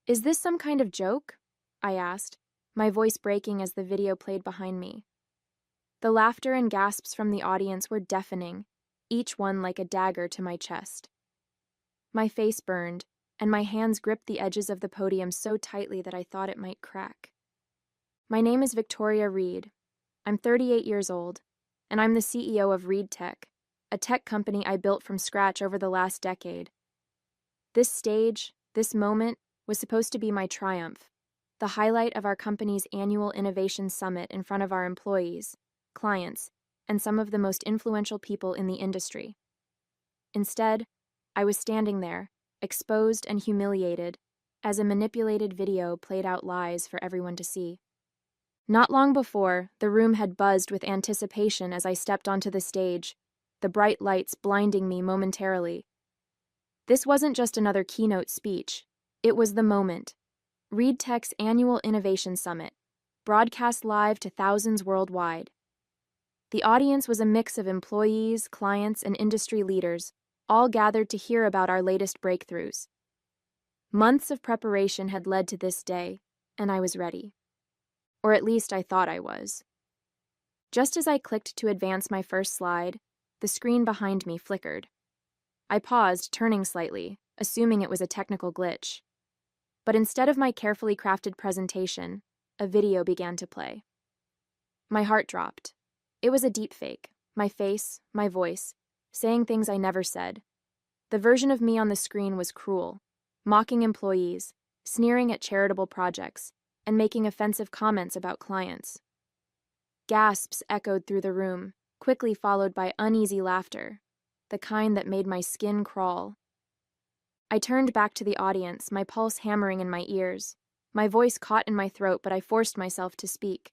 Is this some kind of joke? I asked, my voice breaking as the video played behind me. The laughter and gasps from the audience were deafening, each one like a dagger to my chest. My face burned, and my hands gripped the edges of the podium so tightly that I thought it might crack. My name is Victoria Reed. I'm 38 years old, and I'm the CEO of Reed Tech, a tech company I built from scratch over the last decade. This stage, this moment, was supposed to be my triumph, the highlight of our company's annual Innovation Summit in front of our employees, clients, and some of the most influential people in the industry. Instead, I was standing there, exposed and humiliated, as a manipulated video played out lies for everyone to see. Not long before, the room had buzzed with anticipation as I stepped onto the stage, the bright lights blinding me momentarily. This wasn't just another keynote speech. It was the moment. Reed Tech's annual Innovation Summit, broadcast live to thousands worldwide. The audience was a mix of employees, clients, and industry leaders, all gathered to hear about our latest breakthroughs. Months of preparation had led to this day, and I was ready. Or at least I thought I was. Just as I clicked to advance my first slide, the screen behind me flickered. I paused, turning slightly, assuming it was a technical glitch. But instead of my carefully crafted presentation, a video began to play. My heart dropped. It was a deepfake, my face, my voice, saying things I never said. The version of me on the screen was cruel, mocking employees, sneering at charitable projects, and making offensive comments about clients. Gasps echoed through the room, quickly followed by uneasy laughter, the kind that made my skin crawl. I turned back to the audience, my pulse hammering in my ears. My voice caught in my throat, but I forced myself to speak.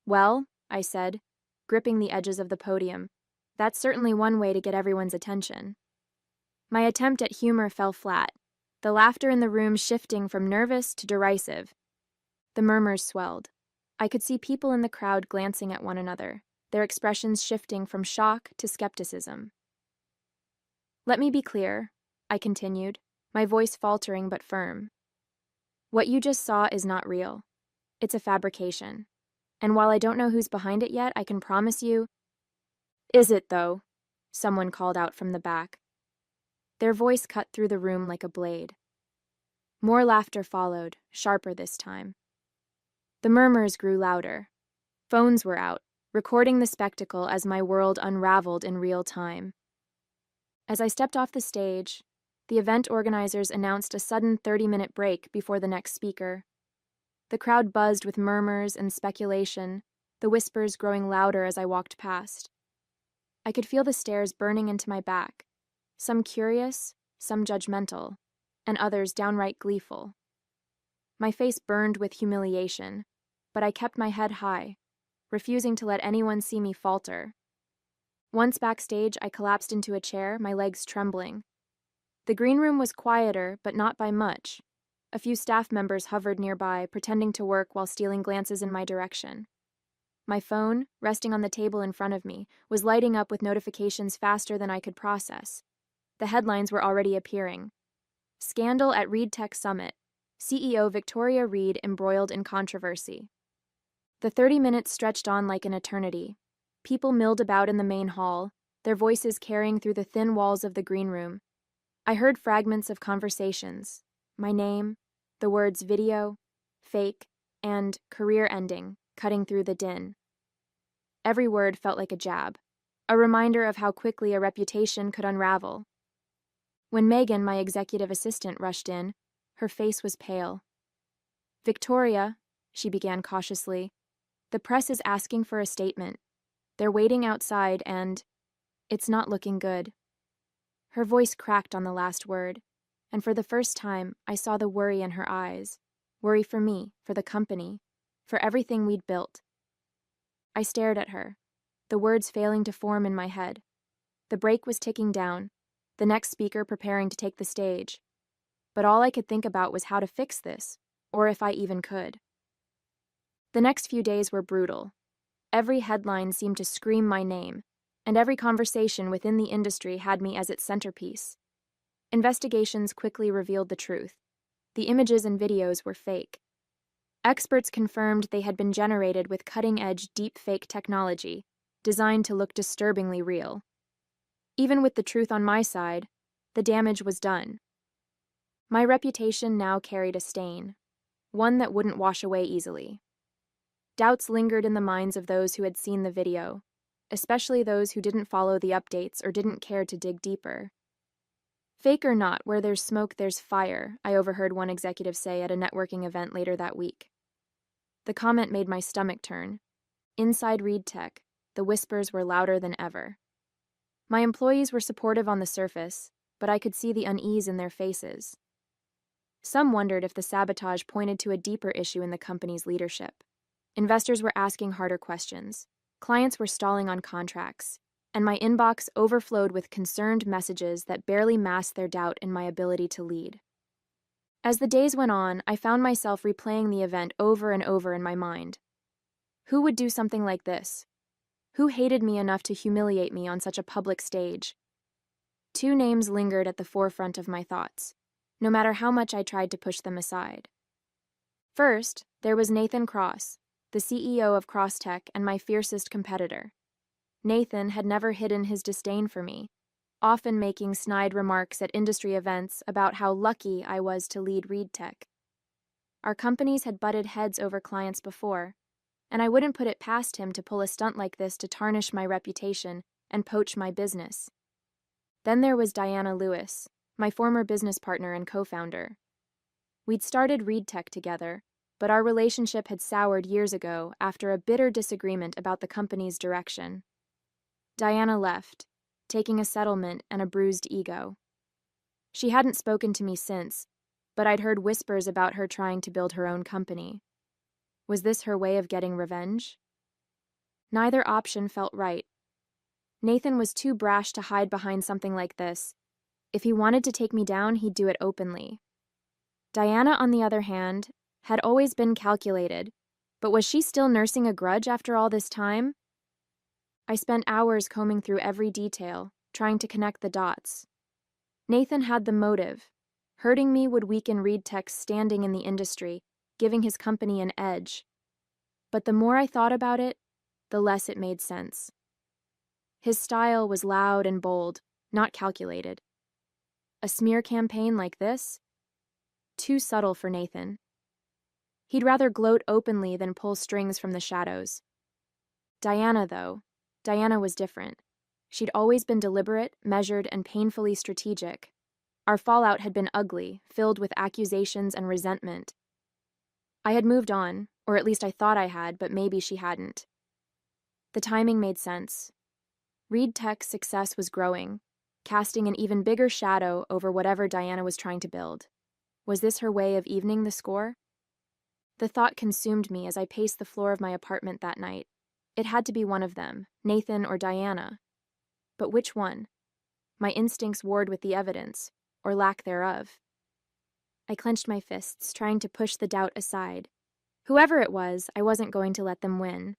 "Well," I said, gripping the edges of the podium, "that's certainly one way to get everyone's attention." My attempt at humor fell flat, the laughter in the room shifting from nervous to derisive. The murmurs swelled. I could see people in the crowd glancing at one another, their expressions shifting from shock to skepticism. "Let me be clear," I continued, my voice faltering but firm. "What you just saw is not real. It's a fabrication. And while I don't know who's behind it yet, I can promise you—" "Is it, though?" someone called out from the back. Their voice cut through the room like a blade. More laughter followed, sharper this time. The murmurs grew louder. Phones were out, recording the spectacle as my world unraveled in real time. As I stepped off the stage, the event organizers announced a sudden 30-minute break before the next speaker. The crowd buzzed with murmurs and speculation, the whispers growing louder as I walked past. I could feel the stares burning into my back, some curious, some judgmental, and others downright gleeful. My face burned with humiliation, but I kept my head high, refusing to let anyone see me falter. Once backstage, I collapsed into a chair, my legs trembling. The green room was quieter, but not by much. A few staff members hovered nearby, pretending to work while stealing glances in my direction. My phone, resting on the table in front of me, was lighting up with notifications faster than I could process. The headlines were already appearing. "Scandal at Reed Tech Summit. CEO Victoria Reed embroiled in controversy." The 30 minutes stretched on like an eternity. People milled about in the main hall, their voices carrying through the thin walls of the green room. I heard fragments of conversations, my name, the words video, fake, and career ending cutting through the din. Every word felt like a jab, a reminder of how quickly a reputation could unravel. When Megan, my executive assistant, rushed in, her face was pale. "Victoria," she began cautiously, "the press is asking for a statement. They're waiting outside and it's not looking good." Her voice cracked on the last word, and for the first time, I saw the worry in her eyes. Worry for me, for the company, for everything we'd built. I stared at her, the words failing to form in my head. The break was ticking down, the next speaker preparing to take the stage. But all I could think about was how to fix this, or if I even could. The next few days were brutal. Every headline seemed to scream my name, and every conversation within the industry had me as its centerpiece. Investigations quickly revealed the truth. The images and videos were fake. Experts confirmed they had been generated with cutting-edge deep-fake technology, designed to look disturbingly real. Even with the truth on my side, the damage was done. My reputation now carried a stain, one that wouldn't wash away easily. Doubts lingered in the minds of those who had seen the video, especially those who didn't follow the updates or didn't care to dig deeper. Fake or not, where there's smoke, there's fire, I overheard one executive say at a networking event later that week. The comment made my stomach turn. Inside ReedTech, the whispers were louder than ever. My employees were supportive on the surface, but I could see the unease in their faces. Some wondered if the sabotage pointed to a deeper issue in the company's leadership. Investors were asking harder questions. Clients were stalling on contracts, and my inbox overflowed with concerned messages that barely masked their doubt in my ability to lead. As the days went on, I found myself replaying the event over and over in my mind. Who would do something like this? Who hated me enough to humiliate me on such a public stage? Two names lingered at the forefront of my thoughts, no matter how much I tried to push them aside. First, there was Nathan Cross, the CEO of CrossTech and my fiercest competitor. Nathan had never hidden his disdain for me, often making snide remarks at industry events about how lucky I was to lead ReedTech. Our companies had butted heads over clients before, and I wouldn't put it past him to pull a stunt like this to tarnish my reputation and poach my business. Then there was Diana Lewis, my former business partner and co-founder. We'd started ReedTech together, but our relationship had soured years ago after a bitter disagreement about the company's direction. Diana left, taking a settlement and a bruised ego. She hadn't spoken to me since, but I'd heard whispers about her trying to build her own company. Was this her way of getting revenge? Neither option felt right. Nathan was too brash to hide behind something like this. If he wanted to take me down, he'd do it openly. Diana, on the other hand, had always been calculated, but was she still nursing a grudge after all this time? I spent hours combing through every detail, trying to connect the dots. Nathan had the motive. Hurting me would weaken ReedTech's standing in the industry, giving his company an edge. But the more I thought about it, the less it made sense. His style was loud and bold, not calculated. A smear campaign like this? Too subtle for Nathan. He'd rather gloat openly than pull strings from the shadows. Diana, though, Diana was different. She'd always been deliberate, measured, and painfully strategic. Our fallout had been ugly, filled with accusations and resentment. I had moved on, or at least I thought I had, but maybe she hadn't. The timing made sense. ReedTech's success was growing, casting an even bigger shadow over whatever Diana was trying to build. Was this her way of evening the score? The thought consumed me as I paced the floor of my apartment that night. It had to be one of them, Nathan or Diana. But which one? My instincts warred with the evidence, or lack thereof. I clenched my fists, trying to push the doubt aside. Whoever it was, I wasn't going to let them win.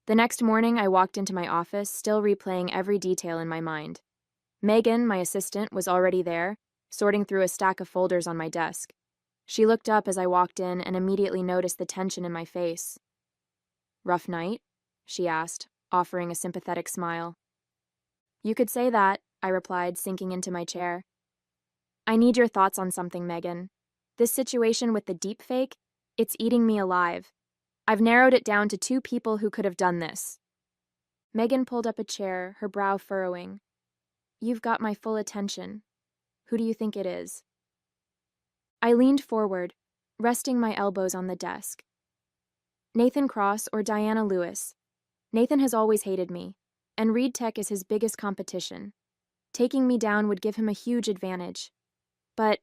The next morning, I walked into my office, still replaying every detail in my mind. Megan, my assistant, was already there, sorting through a stack of folders on my desk. She looked up as I walked in and immediately noticed the tension in my face. "Rough night?" she asked, offering a sympathetic smile. "You could say that," I replied, sinking into my chair. "I need your thoughts on something, Megan. This situation with the deepfake, it's eating me alive. I've narrowed it down to 2 people who could have done this." Megan pulled up a chair, her brow furrowing. "You've got my full attention. Who do you think it is?" I leaned forward, resting my elbows on the desk. Nathan Cross or Diana Lewis. Nathan has always hated me, and ReedTech is his biggest competition. Taking me down would give him a huge advantage. But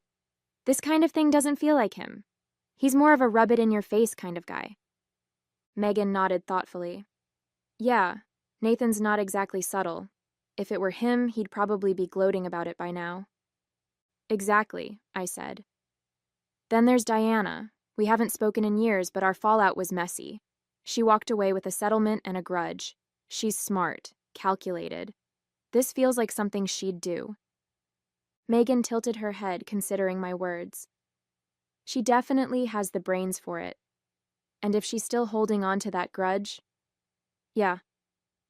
this kind of thing doesn't feel like him. He's more of a rub-it-in-your-face kind of guy. Megan nodded thoughtfully. "Yeah, Nathan's not exactly subtle. If it were him, he'd probably be gloating about it by now." "Exactly," I said. "Then there's Diana. We haven't spoken in years, but our fallout was messy. She walked away with a settlement and a grudge. She's smart, calculated. This feels like something she'd do." Megan tilted her head, considering my words. She definitely has the brains for it. And if she's still holding on to that grudge, yeah,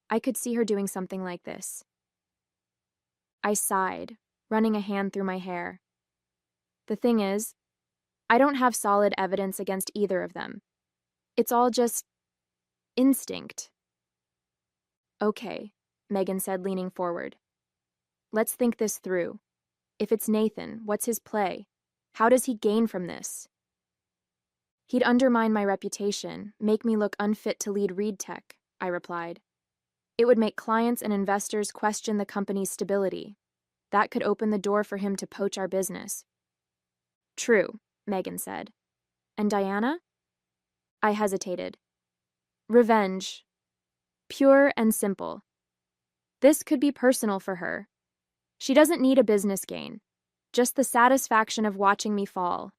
I could see her doing something like this. I sighed, running a hand through my hair. The thing is, I don't have solid evidence against either of them. It's all just instinct. Okay, Megan said, leaning forward. Let's think this through. If it's Nathan, what's his play? How does he gain from this? He'd undermine my reputation, make me look unfit to lead Reed Tech, I replied. It would make clients and investors question the company's stability. That could open the door for him to poach our business. True, Megan said. And Diana? I hesitated. Revenge. Pure and simple. This could be personal for her. She doesn't need a business gain, just the satisfaction of watching me fall.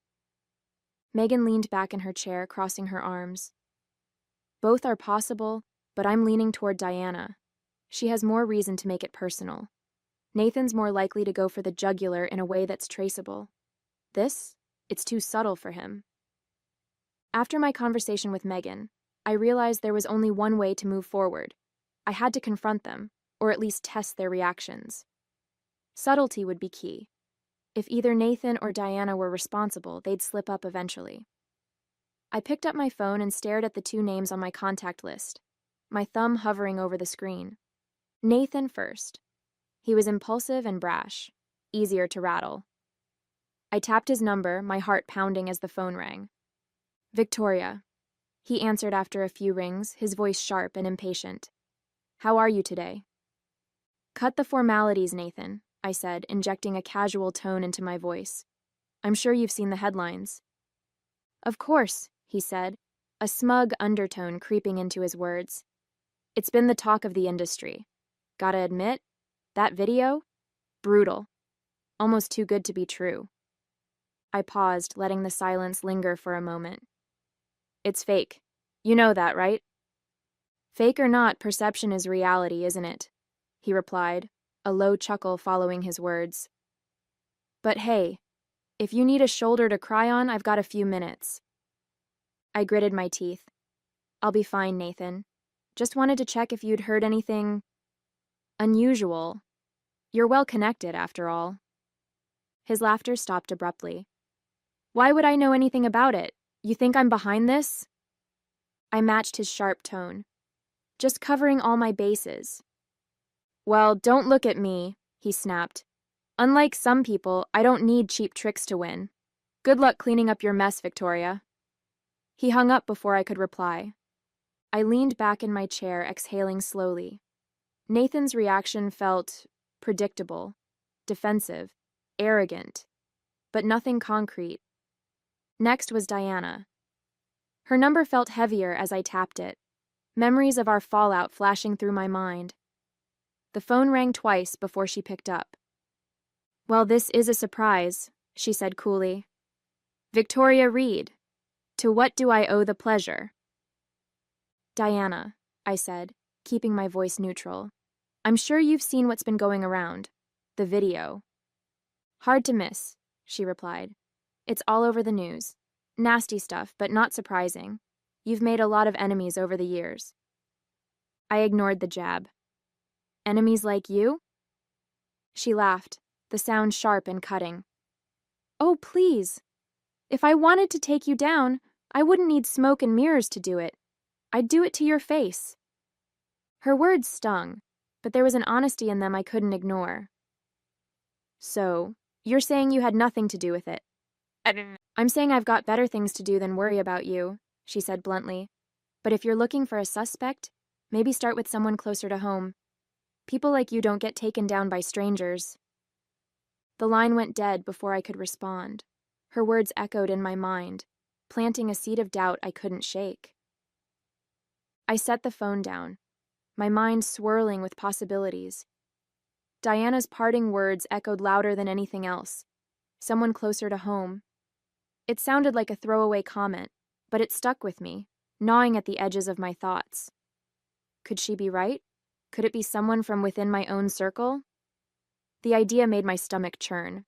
Megan leaned back in her chair, crossing her arms. Both are possible, but I'm leaning toward Diana. She has more reason to make it personal. Nathan's more likely to go for the jugular in a way that's traceable. It's too subtle for him. After my conversation with Megan, I realized there was only one way to move forward. I had to confront them, or at least test their reactions. Subtlety would be key. If either Nathan or Diana were responsible, they'd slip up eventually. I picked up my phone and stared at the two names on my contact list, my thumb hovering over the screen. Nathan first. He was impulsive and brash, easier to rattle. I tapped his number, my heart pounding as the phone rang. Victoria. He answered after a few rings, his voice sharp and impatient. How are you today? Cut the formalities, Nathan, I said, injecting a casual tone into my voice. I'm sure you've seen the headlines. Of course, he said, a smug undertone creeping into his words. It's been the talk of the industry. Gotta admit, that video? Brutal. Almost too good to be true. I paused, letting the silence linger for a moment. It's fake. You know that, right? Fake or not, perception is reality, isn't it? He replied, a low chuckle following his words. But hey, if you need a shoulder to cry on, I've got a few minutes. I gritted my teeth. I'll be fine, Nathan. Just wanted to check if you'd heard anything unusual. You're well connected, after all. His laughter stopped abruptly. Why would I know anything about it? You think I'm behind this? I matched his sharp tone. Just covering all my bases. Well, don't look at me, he snapped. Unlike some people, I don't need cheap tricks to win. Good luck cleaning up your mess, Victoria. He hung up before I could reply. I leaned back in my chair, exhaling slowly. Nathan's reaction felt predictable, defensive, arrogant, but nothing concrete. Next was Diana. Her number felt heavier as I tapped it, memories of our fallout flashing through my mind. The phone rang twice before she picked up. Well, this is a surprise, she said coolly. Victoria Reed. To what do I owe the pleasure? Diana, I said, keeping my voice neutral. I'm sure you've seen what's been going around. The video. Hard to miss, she replied. It's all over the news. Nasty stuff, but not surprising. You've made a lot of enemies over the years. I ignored the jab. Enemies like you? She laughed, the sound sharp and cutting. Oh, please. If I wanted to take you down, I wouldn't need smoke and mirrors to do it. I'd do it to your face. Her words stung, but there was an honesty in them I couldn't ignore. So, you're saying you had nothing to do with it? I'm saying I've got better things to do than worry about you, she said bluntly. But if you're looking for a suspect, maybe start with someone closer to home. People like you don't get taken down by strangers. The line went dead before I could respond. Her words echoed in my mind, planting a seed of doubt I couldn't shake. I set the phone down, my mind swirling with possibilities. Diana's parting words echoed louder than anything else. Someone closer to home. It sounded like a throwaway comment, but it stuck with me, gnawing at the edges of my thoughts. Could she be right? Could it be someone from within my own circle? The idea made my stomach churn.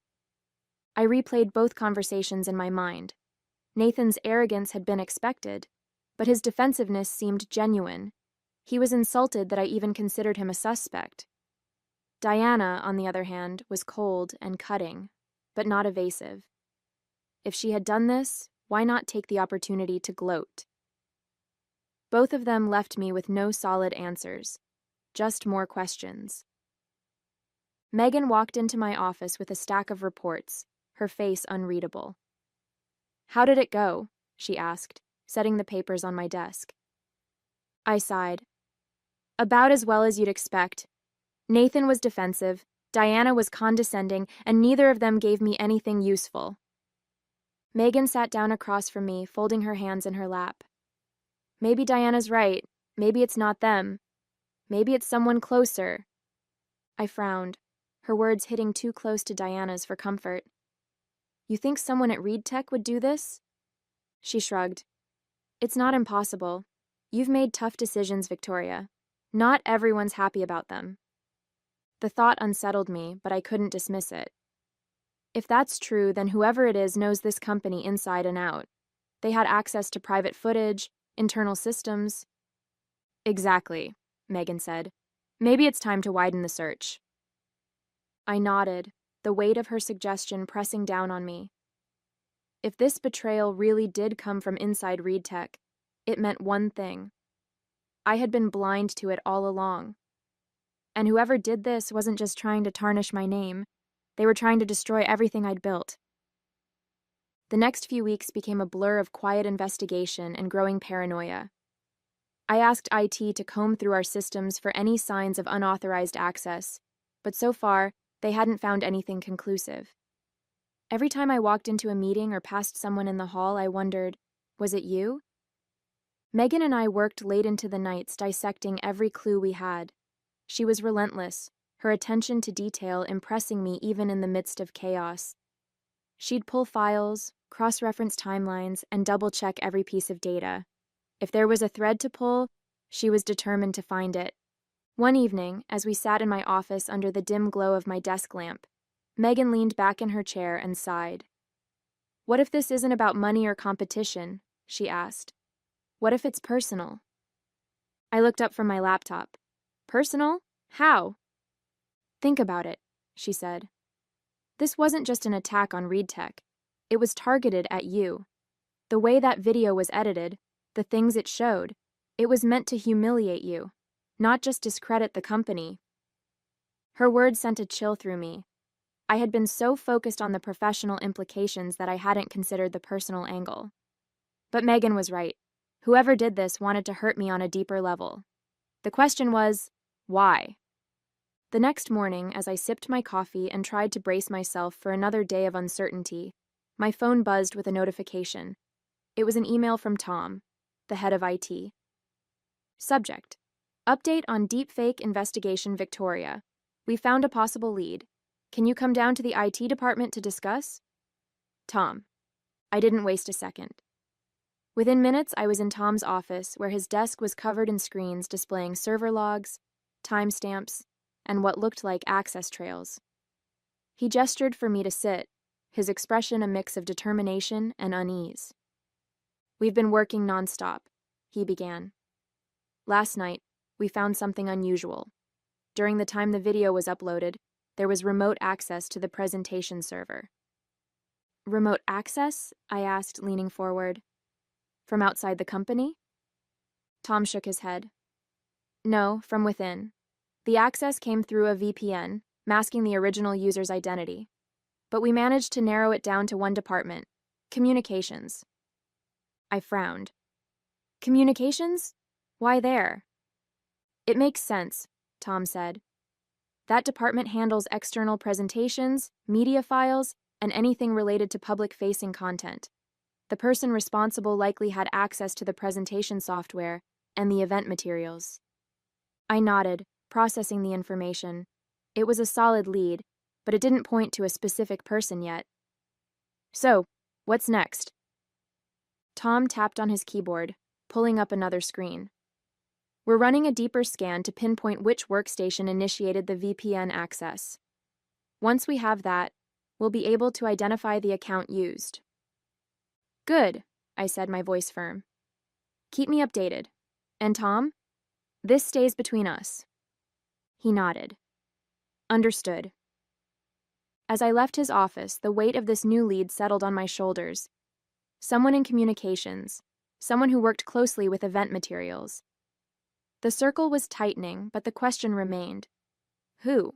I replayed both conversations in my mind, Nathan's arrogance had been expected, but his defensiveness seemed genuine. He was insulted that I even considered him a suspect. Diana, on the other hand, was cold and cutting, but not evasive. If she had done this, why not take the opportunity to gloat? Both of them left me with no solid answers, just more questions. Megan walked into my office with a stack of reports, her face unreadable. "How did it go?" she asked, setting the papers on my desk. I sighed. "About as well as you'd expect. Nathan was defensive, Diana was condescending, and neither of them gave me anything useful." Megan sat down across from me, folding her hands in her lap. "Maybe Diana's right. Maybe it's not them. Maybe it's someone closer." I frowned, her words hitting too close to Diana's for comfort. "You think someone at Reed Tech would do this?" She shrugged. "It's not impossible. You've made tough decisions, Victoria. Not everyone's happy about them." The thought unsettled me, but I couldn't dismiss it. If that's true, then whoever it is knows this company inside and out. They had access to private footage, internal systems. "Exactly," Megan said. "Maybe it's time to widen the search." I nodded, the weight of her suggestion pressing down on me. If this betrayal really did come from inside Reed Tech, it meant one thing. I had been blind to it all along. And whoever did this wasn't just trying to tarnish my name. They were trying to destroy everything I'd built. The next few weeks became a blur of quiet investigation and growing paranoia. I asked IT to comb through our systems for any signs of unauthorized access, but so far, they hadn't found anything conclusive. Every time I walked into a meeting or passed someone in the hall, I wondered, was it you? Megan and I worked late into the nights dissecting every clue we had. She was relentless, her attention to detail impressing me even in the midst of chaos. She'd pull files, cross-reference timelines, and double-check every piece of data. If there was a thread to pull, she was determined to find it. One evening, as we sat in my office under the dim glow of my desk lamp, Megan leaned back in her chair and sighed. "What if this isn't about money or competition?" she asked. "What if it's personal?" I looked up from my laptop. "Personal? How?" "Think about it," she said. "This wasn't just an attack on Reed Tech. It was targeted at you. The way that video was edited, the things it showed, it was meant to humiliate you, not just discredit the company." Her words sent a chill through me. I had been so focused on the professional implications that I hadn't considered the personal angle. But Megan was right. Whoever did this wanted to hurt me on a deeper level. The question was, why? The next morning, as I sipped my coffee and tried to brace myself for another day of uncertainty, my phone buzzed with a notification. It was an email from Tom, the head of IT. Subject: Update on deepfake investigation Victoria. We found a possible lead. Can you come down to the IT department to discuss? Tom. I didn't waste a second. Within minutes, I was in Tom's office, where his desk was covered in screens displaying server logs, timestamps, and what looked like access trails. He gestured for me to sit, his expression a mix of determination and unease. "We've been working nonstop," he began. "Last night, we found something unusual. During the time the video was uploaded, there was remote access to the presentation server." "Remote access?" I asked, leaning forward. "From outside the company?" Tom shook his head. "No, from within. The access came through a VPN, masking the original user's identity. But we managed to narrow it down to one department: communications." I frowned. "Communications? Why there?" "It makes sense," Tom said. "That department handles external presentations, media files, and anything related to public-facing content. The person responsible likely had access to the presentation software and the event materials." I nodded, processing the information. It was a solid lead, but it didn't point to a specific person yet. "So, what's next?" Tom tapped on his keyboard, pulling up another screen. "We're running a deeper scan to pinpoint which workstation initiated the VPN access. Once we have that, we'll be able to identify the account used." Good, I said, my voice firm. Keep me updated. And Tom? This stays between us. He nodded. Understood. As I left his office, the weight of this new lead settled on my shoulders. Someone in communications. Someone who worked closely with event materials. The circle was tightening, but the question remained. Who?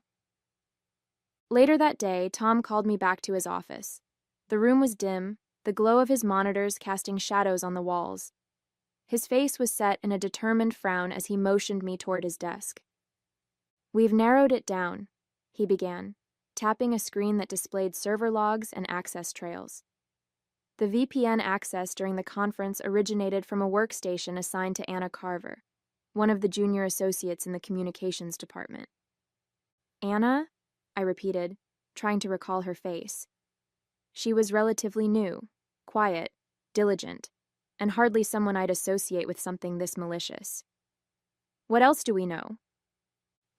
Later that day, Tom called me back to his office. The room was dim, the glow of his monitors casting shadows on the walls. His face was set in a determined frown as he motioned me toward his desk. We've narrowed it down, he began, tapping a screen that displayed server logs and access trails. The VPN access during the conference originated from a workstation assigned to Anna Carver, one of the junior associates in the communications department. Anna? I repeated, trying to recall her face. She was relatively new, quiet, diligent, and hardly someone I'd associate with something this malicious. What else do we know?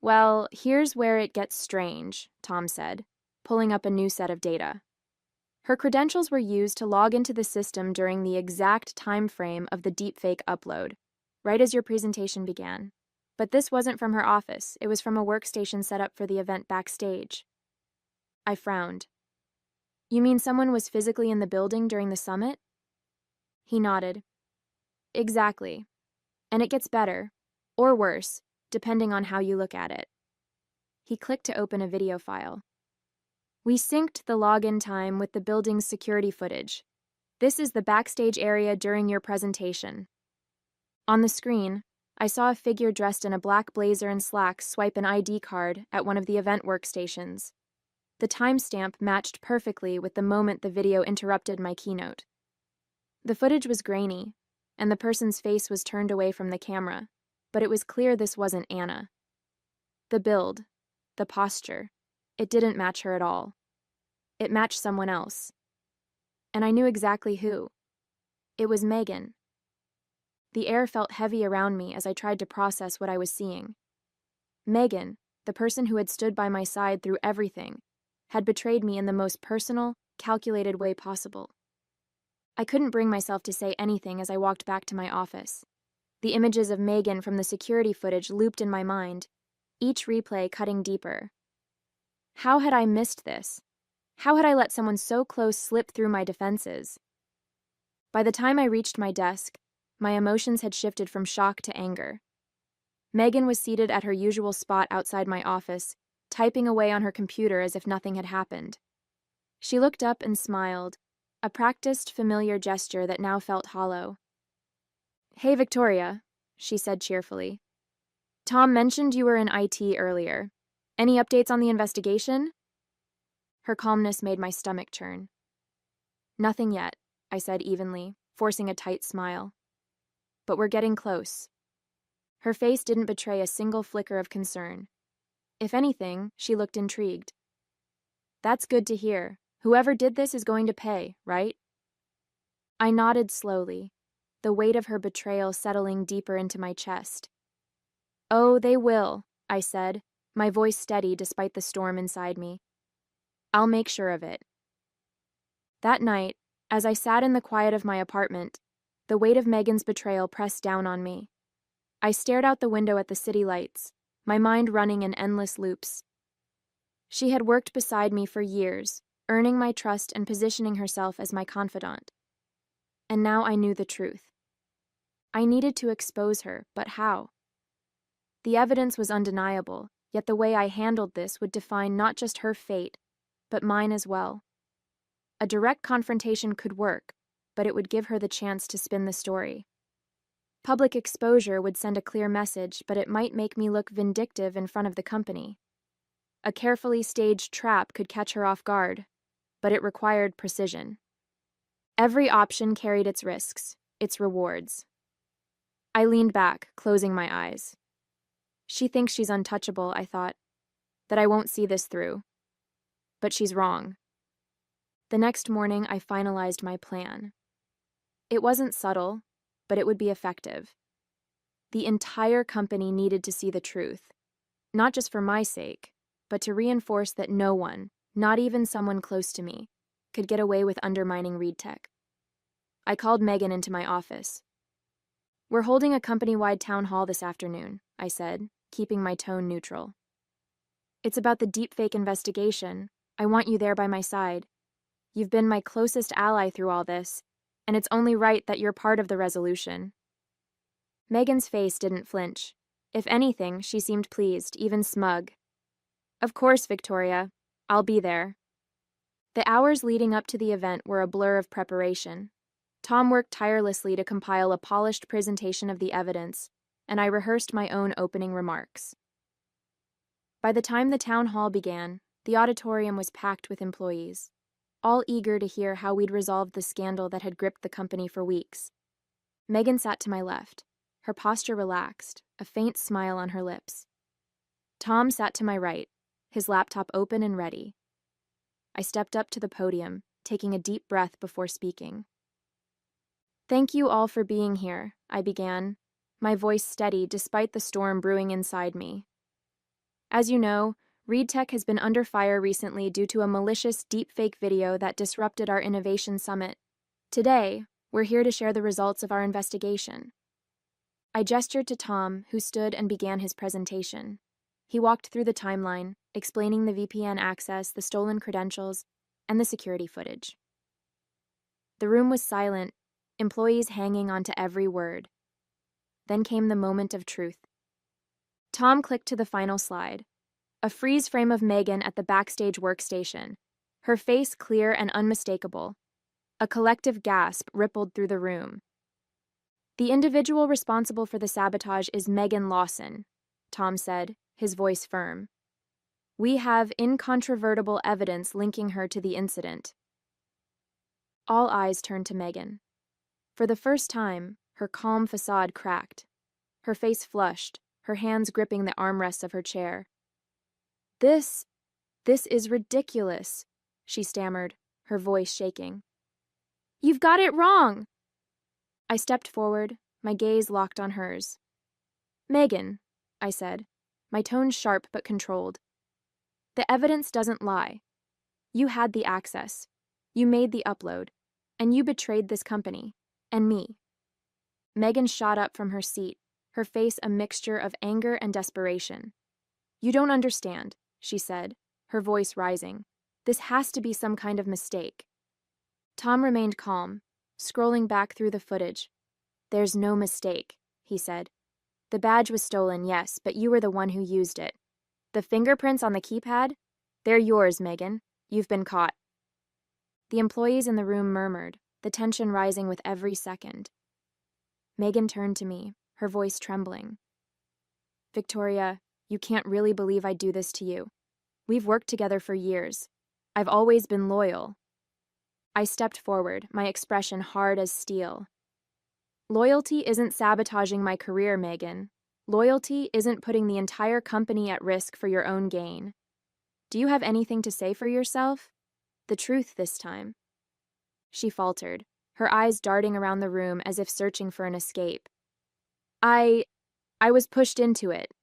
Well, here's where it gets strange, Tom said, pulling up a new set of data. Her credentials were used to log into the system during the exact time frame of the deepfake upload, right as your presentation began. But this wasn't from her office, it was from a workstation set up for the event backstage. I frowned. You mean someone was physically in the building during the summit? He nodded. Exactly. And it gets better, or worse, depending on how you look at it. He clicked to open a video file. We synced the login time with the building's security footage. This is the backstage area during your presentation. On the screen, I saw a figure dressed in a black blazer and slacks swipe an ID card at one of the event workstations. The timestamp matched perfectly with the moment the video interrupted my keynote. The footage was grainy, and the person's face was turned away from the camera, but it was clear this wasn't Anna. The build, the posture, it didn't match her at all. It matched someone else. And I knew exactly who. It was Megan. The air felt heavy around me as I tried to process what I was seeing. Megan, the person who had stood by my side through everything, had betrayed me in the most personal, calculated way possible. I couldn't bring myself to say anything as I walked back to my office. The images of Megan from the security footage looped in my mind, each replay cutting deeper. How had I missed this? How had I let someone so close slip through my defenses? By the time I reached my desk, my emotions had shifted from shock to anger. Megan was seated at her usual spot outside my office, typing away on her computer as if nothing had happened. She looked up and smiled, a practiced, familiar gesture that now felt hollow. Hey, Victoria, she said cheerfully. Tom mentioned you were in IT earlier. Any updates on the investigation? Her calmness made my stomach churn. Nothing yet, I said evenly, forcing a tight smile. But we're getting close. Her face didn't betray a single flicker of concern. If anything, she looked intrigued. That's good to hear. Whoever did this is going to pay, right? I nodded slowly, the weight of her betrayal settling deeper into my chest. Oh, they will, I said, my voice steady despite the storm inside me. I'll make sure of it. That night, as I sat in the quiet of my apartment, the weight of Megan's betrayal pressed down on me. I stared out the window at the city lights, my mind running in endless loops. She had worked beside me for years, earning my trust and positioning herself as my confidant. And now I knew the truth. I needed to expose her, but how? The evidence was undeniable, yet the way I handled this would define not just her fate, but mine as well. A direct confrontation could work, but it would give her the chance to spin the story. Public exposure would send a clear message, but it might make me look vindictive in front of the company. A carefully staged trap could catch her off guard, but it required precision. Every option carried its risks, its rewards. I leaned back, closing my eyes. She thinks she's untouchable, I thought, that I won't see this through. But she's wrong. The next morning, I finalized my plan. It wasn't subtle, but it would be effective. The entire company needed to see the truth, not just for my sake, but to reinforce that no one, not even someone close to me, could get away with undermining ReedTech. I called Megan into my office. "We're holding a company-wide town hall this afternoon," I said, keeping my tone neutral. "It's about the deepfake investigation. I want you there by my side. You've been my closest ally through all this, and it's only right that you're part of the resolution." Megan's face didn't flinch. If anything, she seemed pleased, even smug. "Of course, Victoria. I'll be there." The hours leading up to the event were a blur of preparation. Tom worked tirelessly to compile a polished presentation of the evidence, and I rehearsed my own opening remarks. By the time the town hall began, the auditorium was packed with employees, all eager to hear how we'd resolved the scandal that had gripped the company for weeks. Megan sat to my left, her posture relaxed, a faint smile on her lips. Tom sat to my right, his laptop open and ready. I stepped up to the podium, taking a deep breath before speaking. "Thank you all for being here," I began, my voice steady despite the storm brewing inside me. "As you know, ReedTech has been under fire recently due to a malicious deepfake video that disrupted our Innovation Summit. Today, we're here to share the results of our investigation." I gestured to Tom, who stood and began his presentation. He walked through the timeline, explaining the VPN access, the stolen credentials, and the security footage. The room was silent, employees hanging onto every word. Then came the moment of truth. Tom clicked to the final slide, a freeze frame of Megan at the backstage workstation, her face clear and unmistakable. A collective gasp rippled through the room. "The individual responsible for the sabotage is Megan Lawson," Tom said, his voice firm. "We have incontrovertible evidence linking her to the incident." All eyes turned to Megan. For the first time, her calm facade cracked. Her face flushed, her hands gripping the armrests of her chair. This is ridiculous," she stammered, her voice shaking. "You've got it wrong!" I stepped forward, my gaze locked on hers. "Megan," I said, my tone sharp but controlled, "the evidence doesn't lie. You had the access. You made the upload. And you betrayed this company. And me." Megan shot up from her seat, her face a mixture of anger and desperation. "You don't understand," she said, her voice rising. "This has to be some kind of mistake." Tom remained calm, scrolling back through the footage. "There's no mistake," he said. "The badge was stolen, yes, but you were the one who used it. The fingerprints on the keypad? They're yours, Megan. You've been caught." The employees in the room murmured, the tension rising with every second. Megan turned to me, her voice trembling. "Victoria, you can't really believe I'd do this to you. We've worked together for years. I've always been loyal." I stepped forward, my expression hard as steel. "Loyalty isn't sabotaging my career, Megan. Loyalty isn't putting the entire company at risk for your own gain. Do you have anything to say for yourself? The truth this time." She faltered, her eyes darting around the room as if searching for an escape. I was pushed into it,"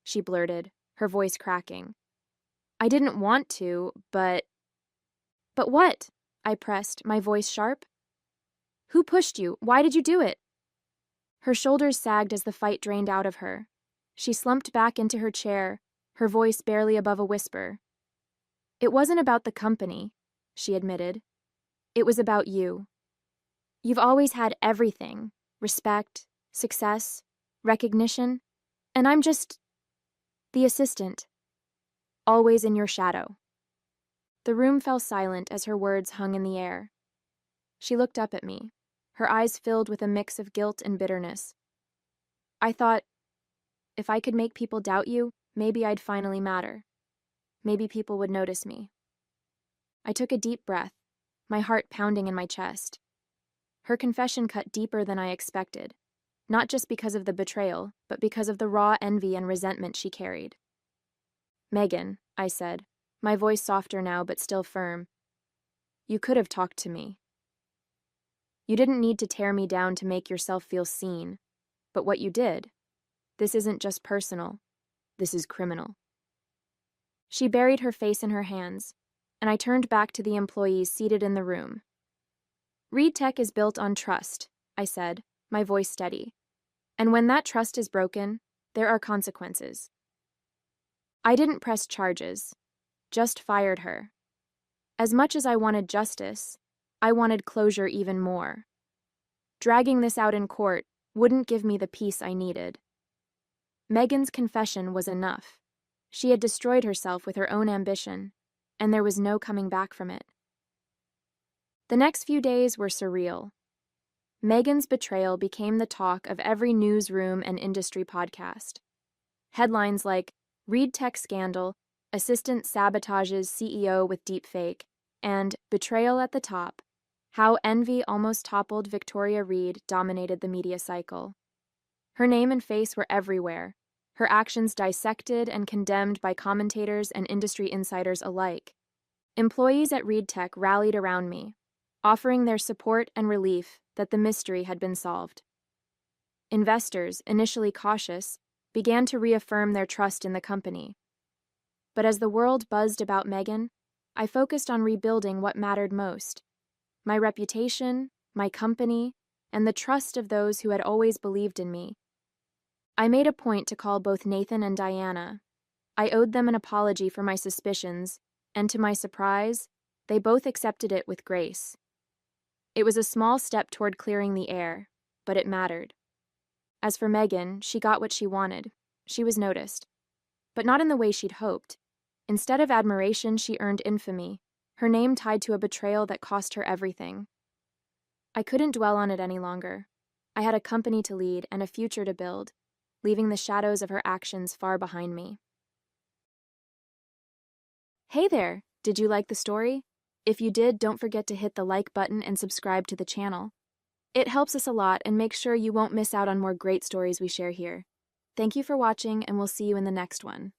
she blurted, her voice cracking. "I didn't want to, but..." "But what?" I pressed, my voice sharp. "Who pushed you? Why did you do it?" Her shoulders sagged as the fight drained out of her. She slumped back into her chair, her voice barely above a whisper. "It wasn't about the company," she admitted. "It was about you. You've always had everything: respect, success, recognition, and I'm just the assistant, always in your shadow." The room fell silent as her words hung in the air. She looked up at me, her eyes filled with a mix of guilt and bitterness. "I thought, if I could make people doubt you, maybe I'd finally matter. Maybe people would notice me." I took a deep breath, my heart pounding in my chest. Her confession cut deeper than I expected, not just because of the betrayal, but because of the raw envy and resentment she carried. "Megan," I said, my voice softer now but still firm, "you could have talked to me. You didn't need to tear me down to make yourself feel seen. But what you did, this isn't just personal. This is criminal." She buried her face in her hands, and I turned back to the employees seated in the room. Reed Tech is built on trust, I said, my voice steady. And when that trust is broken, there are consequences. I didn't press charges, just fired her. As much as I wanted justice, I wanted closure even more. Dragging this out in court wouldn't give me the peace I needed. Megan's confession was enough. She had destroyed herself with her own ambition, and there was no coming back from it. The next few days were surreal. Megan's betrayal became the talk of every newsroom and industry podcast. Headlines like, Reed Tech Scandal, Assistant Sabotages CEO with Deepfake, and Betrayal at the Top, How Envy Almost Toppled Victoria Reed dominated the media cycle. Her name and face were everywhere, her actions dissected and condemned by commentators and industry insiders alike. Employees at Reed Tech rallied around me, offering their support and relief that the mystery had been solved. Investors, initially cautious, began to reaffirm their trust in the company. But as the world buzzed about Megan, I focused on rebuilding what mattered most: my reputation, my company, and the trust of those who had always believed in me. I made a point to call both Nathan and Diana. I owed them an apology for my suspicions, and to my surprise, they both accepted it with grace. It was a small step toward clearing the air, but it mattered. As for Megan, she got what she wanted. She was noticed. But not in the way she'd hoped. Instead of admiration, she earned infamy, her name tied to a betrayal that cost her everything. I couldn't dwell on it any longer. I had a company to lead and a future to build, leaving the shadows of her actions far behind me. Hey there! Did you like the story? If you did, don't forget to hit the like button and subscribe to the channel. It helps us a lot and makes sure you won't miss out on more great stories we share here. Thank you for watching, and we'll see you in the next one.